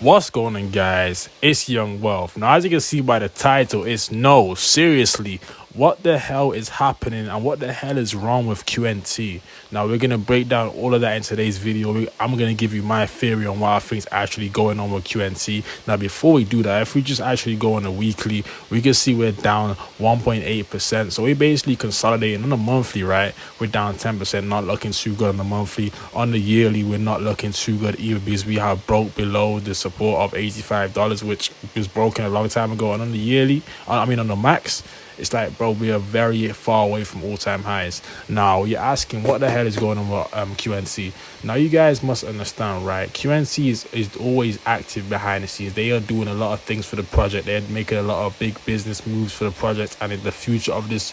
What's going on, guys? It's Young Wealth. Now, as you can see by the title, it's no, seriously, what the hell is happening and what the hell is wrong with QNT? Now, we're going to break down all of that in today's video. I'm going to give you my theory on what I think is actually going on with QNT. Now, before we do that, if we just actually go on a weekly, we can see we're down 1.8%. So we're basically consolidating on the monthly, right? We're down 10%, not looking too good on the monthly. On the yearly, we're not looking too good either because we have broke below the support of $85, which was broken a long time ago. And on the yearly, on the max, it's like, bro, we are very far away from all-time highs. Now, you're asking what the hell is going on with QNC. Now, you guys must understand, right? QNC is always active behind the scenes. They are doing a lot of things for the project. They're making a lot of big business moves for the project and in the future of this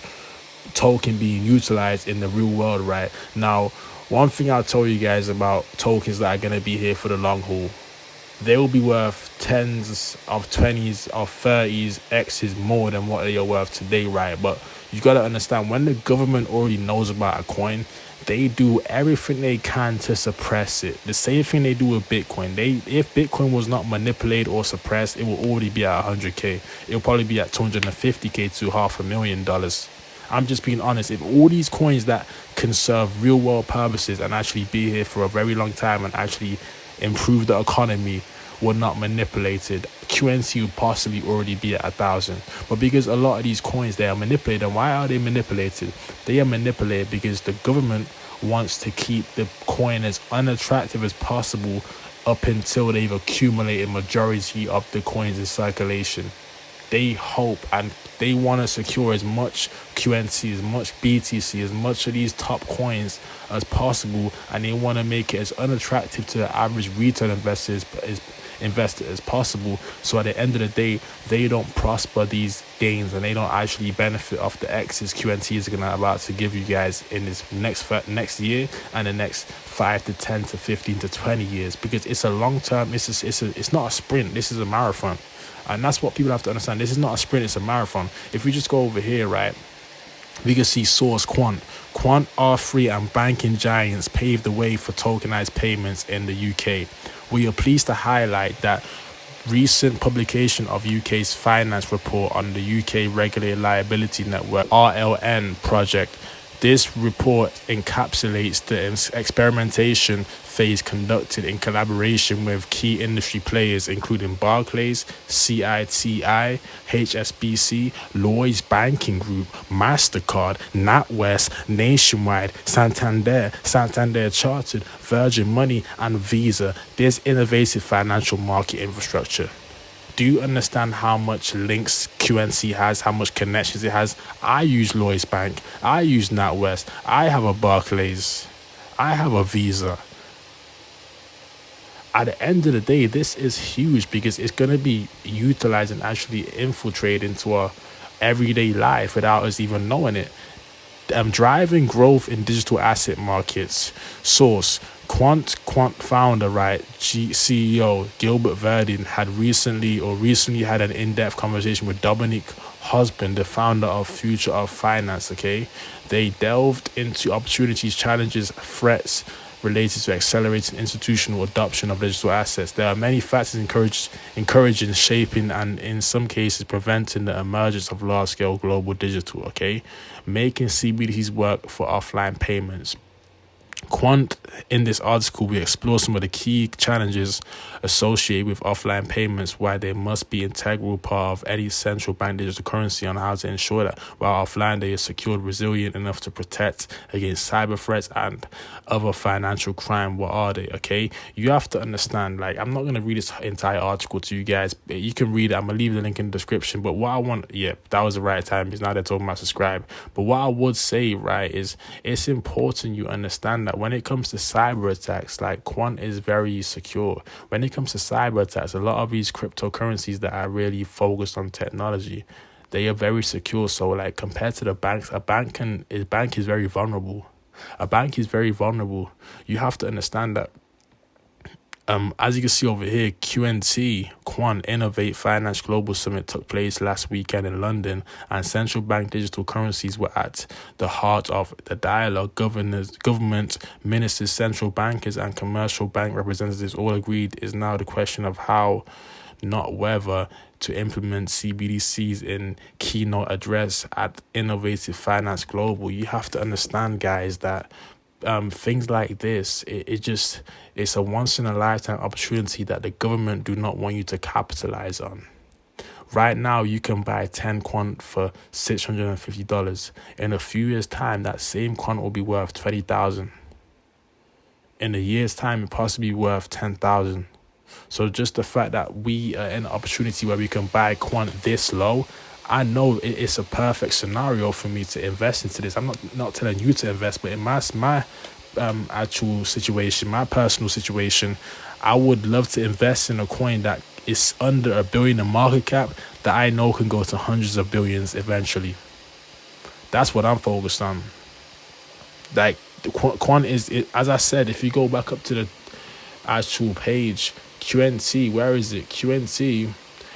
token being utilized in the real world, right? Now, one thing I'll tell you guys about tokens that are going to be here for the long haul, they will be worth tens of 20s of 30s x's more than what they are worth today, right? But you got to understand, when the government already knows about a coin, they do everything they can to suppress it. The same thing they do with Bitcoin. If Bitcoin was not manipulated or suppressed, it will already be at 100k. It'll probably be at 250k to $500,000. I'm just being honest. If all these coins that can serve real world purposes and actually be here for a very long time and actually improve the economy were not manipulated, QNC would possibly already be at 1,000. But because a lot of these coins, they are manipulated. And why are they manipulated? They are manipulated because the government wants to keep the coin as unattractive as possible up until they've accumulated majority of the coins in circulation. They hope and they want to secure as much QNC, as much BTC, as much of these top coins as possible, and they want to make it as unattractive to the average retail investor as possible. So at the end of the day, they don't prosper these gains and they don't actually benefit off the X's QNT is about to give you guys in this next year and the next 5 to 10 to 15 to 20 years, because it's a long term. It's not a sprint. This is a marathon. And that's what people have to understand. This is not a sprint, it's a marathon. If we just go over here, right, we can see source Quant. Quant, R3 and banking giants paved the way for tokenized payments in the UK. We are pleased to highlight that recent publication of UK's finance report on the UK Regulated Liability Network, RLN project. This report encapsulates the experimentation phase conducted in collaboration with key industry players including Barclays, CITI, HSBC, Lloyds Banking Group, MasterCard, NatWest, Nationwide, Santander Chartered, Virgin Money, and Visa. This innovative financial market infrastructure. Do you understand how much links QNC has, how much connections it has? I use Lloyds Bank. I use NatWest. I have a Barclays. I have a Visa. At the end of the day, this is huge because it's going to be utilized and actually infiltrate into our everyday life without us even knowing it. Driving growth in digital asset markets. Source: Quant founder, right, CEO Gilbert Verdin had recently had an in-depth conversation with Dominic Husband, the founder of Future of Finance. Okay, they delved into opportunities, challenges, threats related to accelerating institutional adoption of digital assets. There are many factors encouraging, shaping, and in some cases preventing the emergence of large-scale global digital, okay? Making CBDCs work for offline payments. Quant, in this article, we explore some of the key challenges associated with offline payments, why they must be an integral part of any central bank digital currency, on how to ensure that while offline they are secured, resilient enough to protect against cyber threats and other financial crime. What are they? Okay, you have to understand, like, I'm not going to read this entire article to you guys. You can read it. I'm going to leave the link in the description. But what I want, that was the right time because now they're talking about subscribe. But what I would say, right, is it's important you understand that when it comes to cyber attacks, like, Quant is very secure. When it comes to cyber attacks, a lot of these cryptocurrencies that are really focused on technology, they are very secure. So, like, compared to the banks, a bank is very vulnerable. A bank is very vulnerable. You have to understand that As you can see over here, QNT, Quant, Innovate Finance Global Summit took place last weekend in London, and central bank digital currencies were at the heart of the dialogue. Government, ministers, central bankers, and commercial bank representatives all agreed is now the question of how, not whether, to implement CBDCs in keynote address at Innovative Finance Global. You have to understand, guys, that things like this, it's a once in a lifetime opportunity that the government do not want you to capitalize on. Right now, you can buy 10 Quant for $650. In a few years' time, that same Quant will be worth $20,000. In a year's time, it possibly be worth $10,000. So just the fact that we are in an opportunity where we can buy Quant this low, I know it's a perfect scenario for me to invest into this. I'm not telling you to invest, but in my actual situation, my personal situation, I would love to invest in a coin that is under $1 billion in market cap that I know can go to hundreds of billions eventually. That's what I'm focused on. Like, Quant is, as I said, if you go back up to the actual page, QNT, where is it? QNT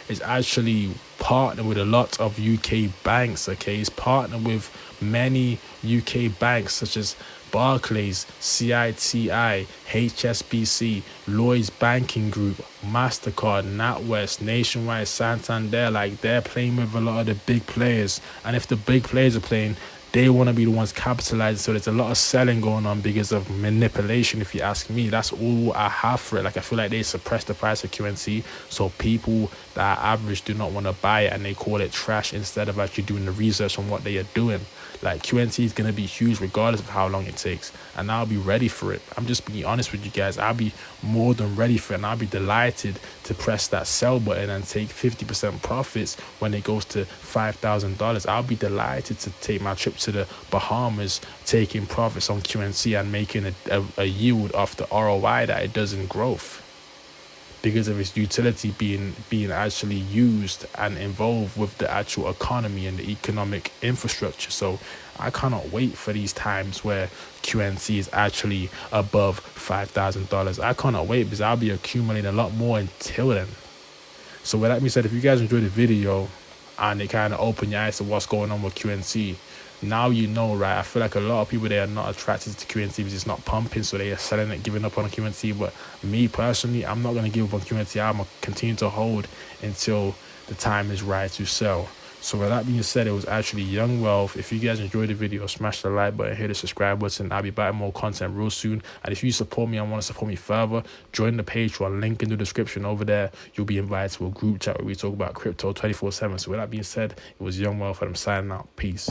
is actually partnered with a lot of UK banks, okay? It's partnered with many UK banks such as Barclays, CITI, HSBC, Lloyds Banking Group, MasterCard, NatWest, Nationwide, Santander. Like, they're playing with a lot of the big players. And if the big players are playing, they want to be the ones capitalizing. So there's a lot of selling going on because of manipulation, if you ask me. That's all I have for it. Like, I feel like they suppress the price of QNC, so people that are average do not want to buy it, and they call it trash instead of actually doing the research on what they are doing. Like, QNC is going to be huge regardless of how long it takes, and I'll be ready for it. I'm just being honest with you guys. I'll be more than ready for it, and I'll be delighted to press that sell button and take 50% profits when it goes to $5,000. I'll be delighted to take my trip to the Bahamas, taking profits on QNC and making a yield off the ROI that it does in growth, because of its utility being actually used and involved with the actual economy and the economic infrastructure. So I cannot wait for these times where QNC is actually above $5,000. I cannot wait, because I'll be accumulating a lot more until then. So with that being said, if you guys enjoyed the video and it kind of opened your eyes to what's going on with QNC, now you know, right? I feel like a lot of people, they are not attracted to QNT because it's not pumping, so they are selling it, giving up on QNT. But me personally, I'm not going to give up on QNT. I'm going to continue to hold until the time is right to sell. So with that being said, it was actually Young Wealth. If you guys enjoyed the video, smash the like button, hit the subscribe button. I'll be back with more content real soon. And if you support me and want to support me further, join the Patreon, link in the description over there. You'll be invited to a group chat where we talk about crypto 24/7. So with that being said, it was Young Wealth, and I'm signing out. Peace.